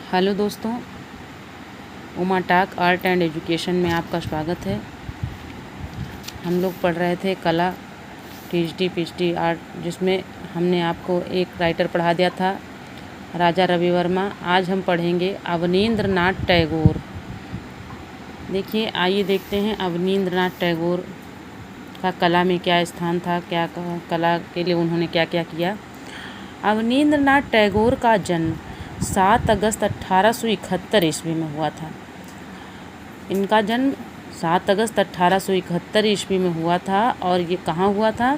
Hello दोस्तों, उमा टाक art and education में आपका स्वागत है। हम लोग पढ़ रहे थे कला टीजीटी पीएचडी आर्ट, जिसमें हमने आपको एक राइटर पढ़ा दिया था राजा रवि वर्मा। आज हम पढ़ेंगे अवनींद्रनाथ टैगोर। देखिए, आइए देखते हैं अवनींद्रनाथ टैगोर का कला में क्या स्थान था, क्या कला के लिए उन्होंने क्या क्या किया। अवनींद्रनाथ टैगोर का जन्म 7 अगस्त 1871 ईस्वी में हुआ था। इनका जन्म 7 अगस्त 1871 ईस्वी में हुआ था और ये कहाँ हुआ था?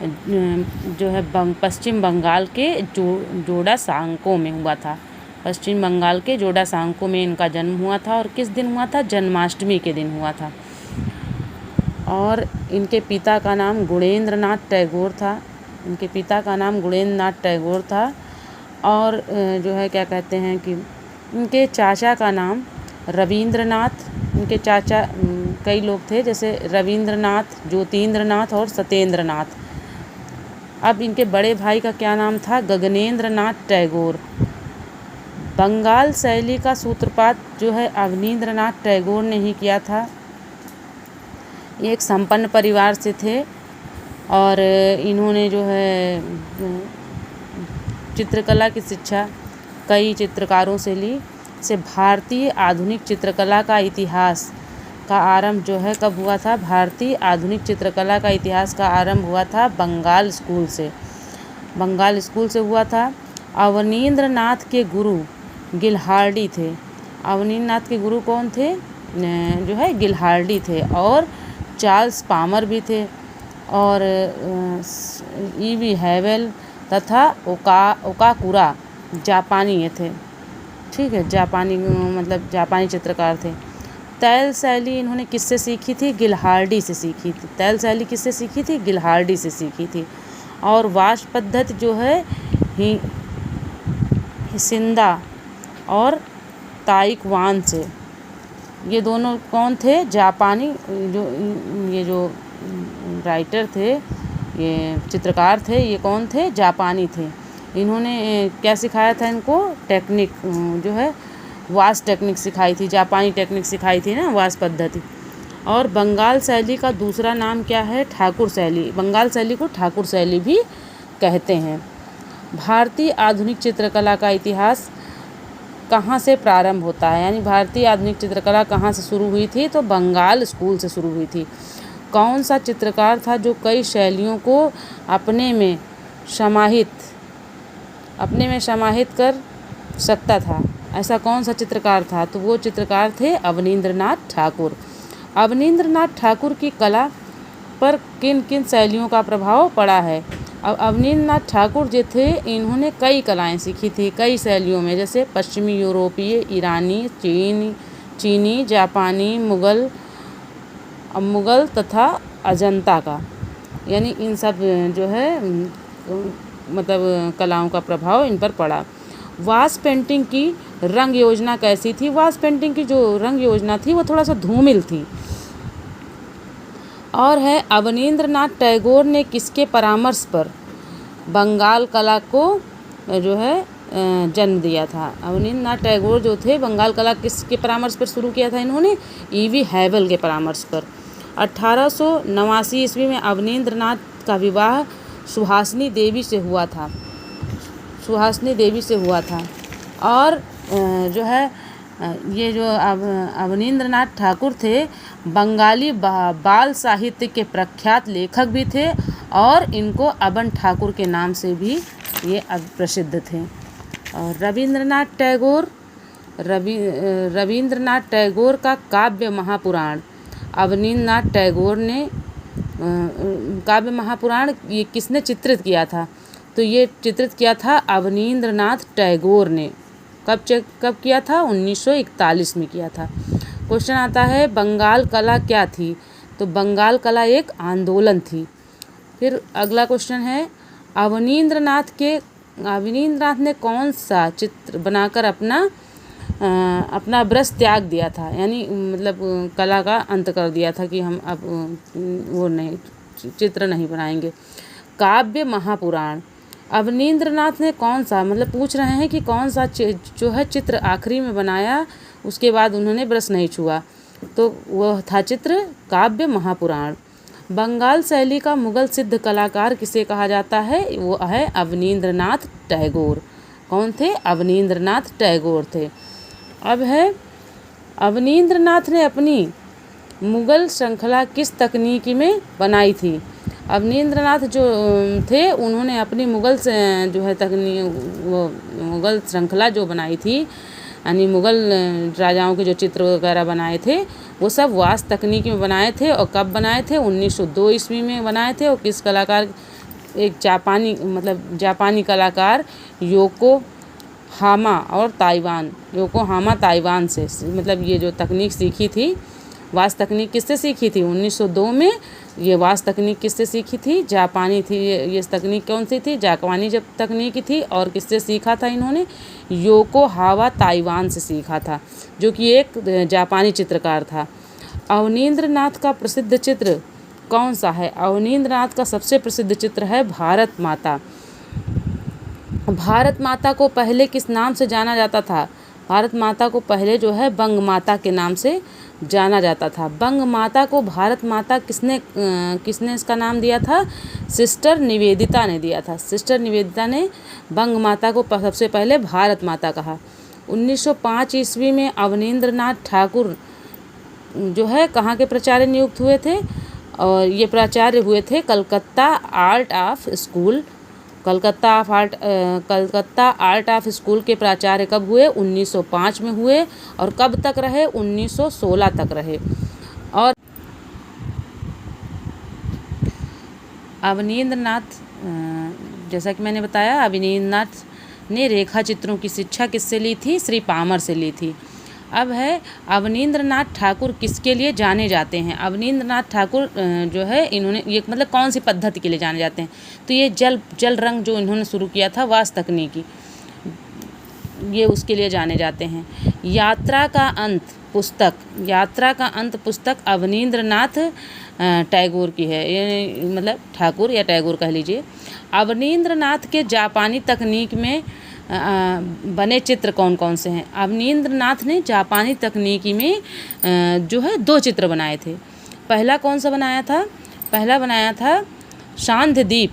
जो है पश्चिम बंगाल के जोड़ासांको में हुआ था। पश्चिम बंगाल के जोड़ासांको में इनका जन्म हुआ था। और किस दिन हुआ था? जन्माष्टमी के दिन हुआ था। और इनके पिता का नाम गुणेंद्रनाथ टैगोर था। इनके पिता का नाम गुणेंद्रनाथ टैगोर था। और जो है क्या कहते हैं कि इनके चाचा का नाम रविंद्रनाथ। इनके चाचा कई लोग थे, जैसे रविंद्रनाथ, ज्योतिन्द्रनाथ और सत्येंद्रनाथ। अब इनके बड़े भाई का क्या नाम था? गगनेंद्रनाथ टैगोर। बंगाल शैली का सूत्रपात जो है अवनींद्रनाथ टैगोर ने ही किया था। ये एक संपन्न परिवार से थे और इन्होंने जो है चित्रकला की शिक्षा कई चित्रकारों से ली। से भारतीय आधुनिक चित्रकला का इतिहास का आरंभ जो है कब हुआ था? भारतीय आधुनिक चित्रकला का इतिहास का आरंभ हुआ था बंगाल स्कूल से। बंगाल स्कूल से हुआ था। अवनींद्रनाथ के गुरु गिल्हार्डी थे। अवनींद्रनाथ के गुरु कौन थे? जो है गिल्हार्डी थे। और चार्ल्स पामर भी थे और ईवी हैवेल तथा ओकाकुरा जापानी ये थे। ठीक है, जापानी मतलब जापानी चित्रकार थे। तैल शैली इन्होंने किससे सीखी थी? गिल्हार्डी से सीखी थी। तैल शैली किससे सीखी थी? गिल्हार्डी से सीखी थी। और वाष्प पद्धति जो है हिसिंदा और ताइक्वान से। ये दोनों कौन थे? जापानी जो राइटर थे, ये चित्रकार थे, ये कौन थे? जापानी थे। इन्होंने क्या सिखाया था इनको? टेक्निक जो है वास टेक्निक सिखाई थी। जापानी टेक्निक सिखाई थी ना, वास पद्धति। और बंगाल शैली का दूसरा नाम क्या है? ठाकुर शैली। बंगाल शैली को ठाकुर शैली भी कहते हैं। भारतीय आधुनिक चित्रकला का इतिहास कहाँ से प्रारंभ होता है? यानी भारतीय आधुनिक चित्रकला कहाँ से शुरू हुई थी? तो बंगाल स्कूल से शुरू हुई थी। कौन सा चित्रकार था जो कई शैलियों को अपने में समाहित कर सकता था? ऐसा कौन सा चित्रकार था? तो वो चित्रकार थे अवनींद्रनाथ ठाकुर। अवनींद्रनाथ ठाकुर की कला पर किन किन शैलियों का प्रभाव पड़ा है? अब अवनींद्रनाथ ठाकुर जो थे, इन्होंने कई कलाएं सीखी थी कई शैलियों में, जैसे पश्चिमी यूरोपीय, ईरानी, चीनी, जापानी, मुगल तथा अजंता का। यानी इन सब जो है मतलब कलाओं का प्रभाव इन पर पड़ा। वास पेंटिंग की रंग योजना कैसी थी? वास पेंटिंग की जो रंग योजना थी वो थोड़ा सा धूमिल थी। और है अवनींद्रनाथ टैगोर ने किसके परामर्श पर बंगाल कला को जो है जन्म दिया था? अवनींद्रनाथ टैगोर जो थे, बंगाल कला किसके परामर्श पर शुरू किया था इन्होंने? ईवी हैवेल के परामर्श पर। 1889 ईस्वी में अवनींद्रनाथ का विवाह सुहासिनी देवी से हुआ था। और जो है ये जो अवनींद्रनाथ ठाकुर थे, बंगाली बाल साहित्य के प्रख्यात लेखक भी थे और इनको अबन ठाकुर के नाम से भी ये प्रसिद्ध थे। और रविंद्रनाथ टैगोर का काव्य महापुराण। अवनींद्रनाथ टैगोर ने काव्य महापुराण ये किसने चित्रित किया था? तो ये चित्रित किया था अवनींद्रनाथ टैगोर ने। कब किया था? 1941 में किया था। क्वेश्चन आता है, बंगाल कला क्या थी? तो बंगाल कला एक आंदोलन थी। फिर अगला क्वेश्चन है, अवनींद्रनाथ ने कौन सा चित्र बनाकर अपना ब्रश त्याग दिया था? यानी मतलब कला का अंत कर दिया था कि हम अब वो नहीं चित्र नहीं बनाएंगे। काव्य महापुराण अवनींद्रनाथ ने कौन सा, मतलब पूछ रहे हैं कि कौन सा जो है चित्र आखिरी में बनाया, उसके बाद उन्होंने ब्रश नहीं छुआ, तो वह था चित्र काव्य महापुराण। बंगाल शैली का मुगल सिद्ध कलाकार किसे कहा जाता है? वो है अवनींद्रनाथ टैगोर। कौन थे? अवनींद्रनाथ टैगोर थे। अब है अवनींद्रनाथ ने अपनी मुगल श्रृंखला किस तकनीकी में बनाई थी? अवनींद्रनाथ जो थे उन्होंने अपनी मुगल से जो है वो मुगल श्रृंखला जो बनाई थी, यानी मुगल राजाओं के जो चित्र वगैरह बनाए थे वो सब वास्त तकनीक में बनाए थे। और कब बनाए थे? 1902 ईस्वी में बनाए थे। और किस कलाकार? एक जापानी कलाकार योकोहामा ताइवान से, मतलब ये जो तकनीक सीखी थी, वास्त तकनीक किससे सीखी थी? 1902 में ये वास्त तकनीक किससे सीखी थी? जापानी थी। ये तकनीक कौन सी थी? जापानी जब तकनीक थी। और किससे सीखा था इन्होंने? योकोहामा ताइवान से सीखा था, जो कि एक जापानी चित्रकार था। अवनींद्रनाथ का प्रसिद्ध चित्र कौन सा है? अवनींद्रनाथ का सबसे प्रसिद्ध चित्र है भारत माता। भारत माता को पहले किस नाम से जाना जाता था? भारत माता को पहले जो है बंग माता के नाम से जाना जाता था। बंग माता को भारत माता किसने इसका नाम दिया था? सिस्टर निवेदिता ने दिया था। सिस्टर निवेदिता ने बंग माता को सबसे पहले भारत माता कहा। 1905 ईस्वी में अवनींद्रनाथ ठाकुर जो है कहाँ के प्राचार्य नियुक्त हुए थे? और ये प्राचार्य हुए थे Calcutta art of school. Calcutta art of school के प्राचार्य कब हुए? 1905 में हुए। और कब तक रहे? 1916 तक रहे। और अवनींद्रनाथ, जैसा कि मैंने बताया, अवनींद्रनाथ ने रेखा चित्रों की शिक्षा किससे ली थी? श्री पामर से ली थी। अब है अवनींद्रनाथ ठाकुर किसके लिए जाने जाते हैं? अवनींद्रनाथ ठाकुर जो है इन्होंने ये मतलब कौन सी पद्धति के लिए जाने जाते हैं? तो ये जल रंग जो इन्होंने शुरू किया था, वास्त तकनीकी, ये उसके लिए जाने जाते हैं। यात्रा का अंत पुस्तक अवनींद्रनाथ टैगोर की है। ये मतलब ठाकुर या टैगोर कह लीजिए। अवनींद्रनाथ के जापानी तकनीक में बने चित्र कौन कौन से हैं? अवनींद्रनाथ ने जापानी तकनीकी में जो है 2 चित्र बनाए थे। पहला कौन सा बनाया था? पहला बनाया था सांध्यदीप।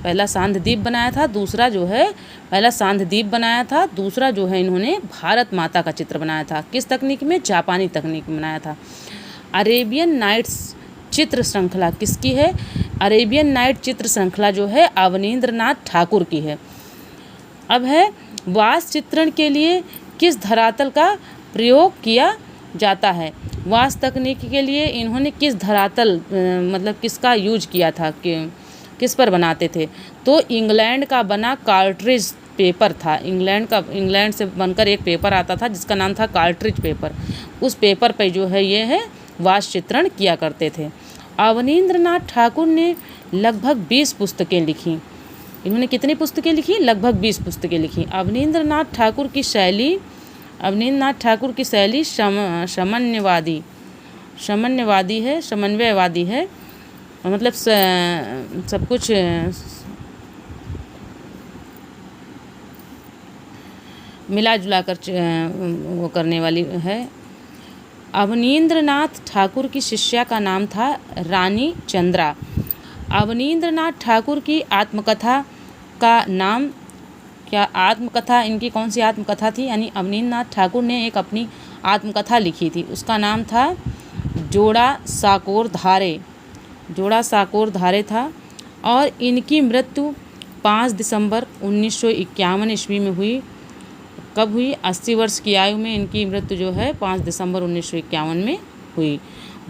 पहला सांध्यदीप बनाया था। दूसरा जो है पहला सांध्यदीप बनाया था। दूसरा जो है इन्होंने भारत माता का चित्र बनाया था। किस तकनीक में? जापानी तकनीक में बनाया था। अरेबियन नाइट्स चित्र श्रृंखला किसकी है? अरेबियन नाइट चित्र श्रृंखला जो है अवनींद्रनाथ ठाकुर की है। अब है वास्त चित्रण के लिए किस धरातल का प्रयोग किया जाता है? वास्त तकनीक के लिए इन्होंने किस धरातल मतलब किसका यूज किया था, कि किस पर बनाते थे? तो इंग्लैंड का बना कार्ट्रिज पेपर था। इंग्लैंड से बनकर एक पेपर आता था जिसका नाम था कार्ट्रिज पेपर। उस पेपर पर जो है ये है वास्त चित्रण किया करते थे। अवनींद्रनाथ ठाकुर ने लगभग 20 पुस्तकें लिखी। इन्होंने कितनी पुस्तकें लिखी? लगभग 20 पुस्तकें लिखी। अवनींद्रनाथ ठाकुर की शैली समन्वयवादी है। मतलब सब कुछ मिला जुला कर वो करने वाली है। अवनींद्रनाथ ठाकुर की शिष्या का नाम था रानी चंद्रा। अवनींद्रनाथ ठाकुर की आत्मकथा का नाम क्या? आत्मकथा इनकी कौन सी आत्मकथा थी? यानी अवनींद्रनाथ ठाकुर ने एक अपनी आत्मकथा लिखी थी, उसका नाम था जोड़ा साकोर धारे था। और इनकी मृत्यु 5 दिसंबर 1951 ईस्वी में हुई। कब हुई? 80 वर्ष की आयु में इनकी मृत्यु जो है 5 दिसंबर 1951 में हुई।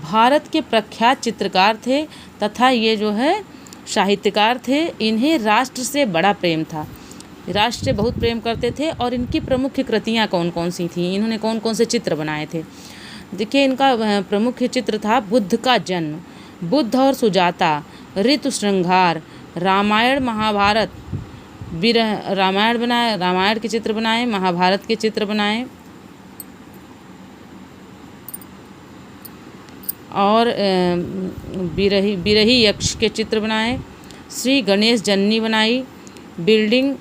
भारत के प्रख्यात चित्रकार थे तथा ये जो है साहित्यकार थे। इन्हें राष्ट्र से बड़ा प्रेम था, राष्ट्र से बहुत प्रेम करते थे। और इनकी प्रमुख कृतियाँ कौन कौन सी थीं? इन्होंने कौन कौन से चित्र बनाए थे? देखिए, इनका प्रमुख चित्र था बुद्ध का जन्म, बुद्ध और सुजाता, ऋतु श्रृंगार, रामायण महाभारत, रामायण के चित्र बनाए, महाभारत के चित्र बनाए और बिरही यक्ष के चित्र बनाए, श्री गणेश जननी बनाई, बिल्डिंग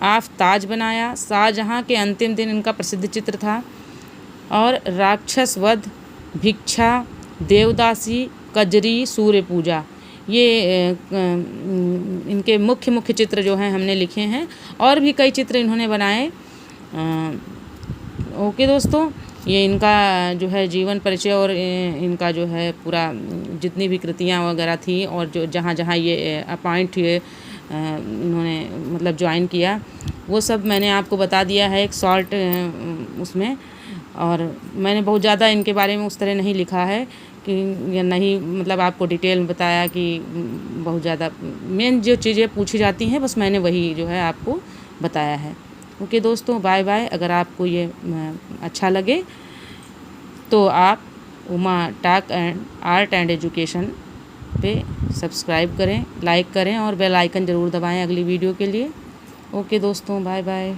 ऑफ ताज बनाया, शाहजहाँ के अंतिम दिन इनका प्रसिद्ध चित्र था, और राक्षस वध, भिक्षा, देवदासी, कजरी, सूर्य पूजा, ये इनके मुख्य चित्र जो हैं हमने लिखे हैं। और भी कई चित्र इन्होंने बनाए। ओके दोस्तों, ये इनका जो है जीवन परिचय और इनका जो है पूरा जितनी भी कृतियाँ वगैरह थी और जो जहाँ जहाँ ये अपॉइंट हुए इन्होंने मतलब ज्वाइन किया, वो सब मैंने आपको बता दिया है एक शॉर्ट उसमें। और मैंने बहुत ज़्यादा इनके बारे में उस तरह नहीं लिखा है कि या नहीं मतलब आपको डिटेल में बताया कि बहुत ज़्यादा मेन जो चीज़ें पूछी जाती हैं बस मैंने वही जो है आपको बताया है। ओके दोस्तों, बाय बाय। अगर आपको ये अच्छा लगे तो आप Uma talk and art and education पे सब्सक्राइब करें, लाइक करें और बेल आइकन ज़रूर दबाएं अगली वीडियो के लिए। ओके दोस्तों, बाय बाय।